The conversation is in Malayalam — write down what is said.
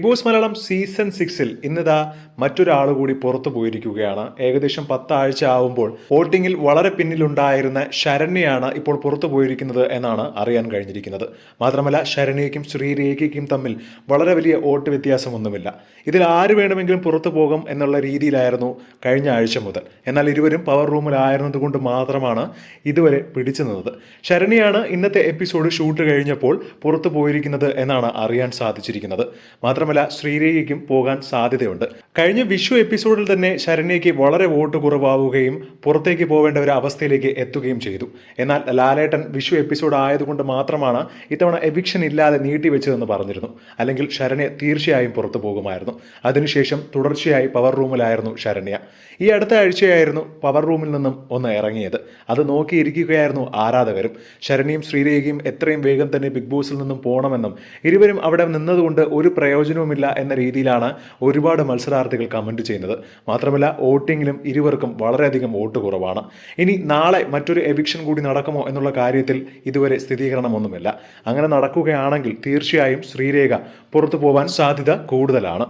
ബിഗ് ബോസ് മലയാളം സീസൺ 6-ൽ ഇന്നിതാ മറ്റൊരാൾ കൂടി പുറത്തു പോയിരിക്കുകയാണ്. ഏകദേശം 10 ആഴ്ച ആവുമ്പോൾ വോട്ടിംഗിൽ വളരെ പിന്നിലുണ്ടായിരുന്ന ശരണ്യയാണ് ഇപ്പോൾ പുറത്തു പോയിരിക്കുന്നത് എന്നാണ് അറിയാൻ കഴിഞ്ഞിരിക്കുന്നത്. മാത്രമല്ല ശരണ്യയ്ക്കും ശ്രീരേഖയ്ക്കും തമ്മിൽ വളരെ വലിയ വോട്ട് വ്യത്യാസമൊന്നുമില്ല. ഇതിൽ ആര് വേണമെങ്കിലും പുറത്തു പോകും എന്നുള്ള രീതിയിലായിരുന്നു കഴിഞ്ഞ ആഴ്ച മുതൽ. എന്നാൽ ഇരുവരും പവർ റൂമിലായിരുന്നത് കൊണ്ട് മാത്രമാണ് ഇതുവരെ പിടിച്ചു നിന്നത്. ശരണ്യയാണ് ഇന്നത്തെ എപ്പിസോഡ് ഷൂട്ട് കഴിഞ്ഞപ്പോൾ പുറത്തു പോയിരിക്കുന്നത് എന്നാണ് അറിയാൻ സാധിച്ചിരിക്കുന്നത്. മാത്രമല്ല ശ്രീരേഖയ്ക്കും പോകാൻ സാധ്യതയുണ്ട്. കഴിഞ്ഞ വിഷു എപ്പിസോഡിൽ തന്നെ ശരണ്യയ്ക്ക് വളരെ വോട്ട് കുറവാവുകയും പുറത്തേക്ക് പോവേണ്ട ഒരു അവസ്ഥയിലേക്ക് എത്തുകയും ചെയ്തു. എന്നാൽ ലാലേട്ടൻ വിഷു എപ്പിസോഡ് ആയതുകൊണ്ട് മാത്രമാണ് ഇത്തവണ എവിക്ഷൻ ഇല്ലാതെ നീട്ടിവെച്ചതെന്ന് പറഞ്ഞിരുന്നു. അല്ലെങ്കിൽ ശരണ്യ തീർച്ചയായും പുറത്തു പോകുമായിരുന്നു. അതിനുശേഷം തുടർച്ചയായി പവർ റൂമിലായിരുന്നു ശരണ്യ. ഈ അടുത്ത ആഴ്ചയായിരുന്നു പവർ റൂമിൽ നിന്നും ഒന്ന് ഇറങ്ങിയത്. അത് നോക്കിയിരിക്കുകയായിരുന്നു ആരാധകരും. ശരണ്യയും ശ്രീരേഖയും എത്രയും വേഗം തന്നെ ബിഗ് ബോസിൽ നിന്നും പോകണമെന്നും ഇരുവരും അവിടെ നിന്നതുകൊണ്ട് ഒരു പ്രയോജനവുമില്ല എന്ന രീതിയിലാണ് ഒരുപാട് മത്സരാർത്ഥികൾ കമന്റ് ചെയ്യുന്നത്. മാത്രമല്ല വോട്ടിങ്ങിലും ഇരുവർക്കും വളരെയധികം വോട്ട് കുറവാണ്. ഇനി നാളെ മറ്റൊരു എവിക്ഷൻ കൂടി നടക്കുമോ എന്നുള്ള കാര്യത്തിൽ ഇതുവരെ സ്ഥിരീകരണമൊന്നുമില്ല. അങ്ങനെ നടക്കുകയാണെങ്കിൽ തീർച്ചയായും ശ്രീരേഖ പുറത്തു പോകാൻ സാധ്യത കൂടുതലാണ്.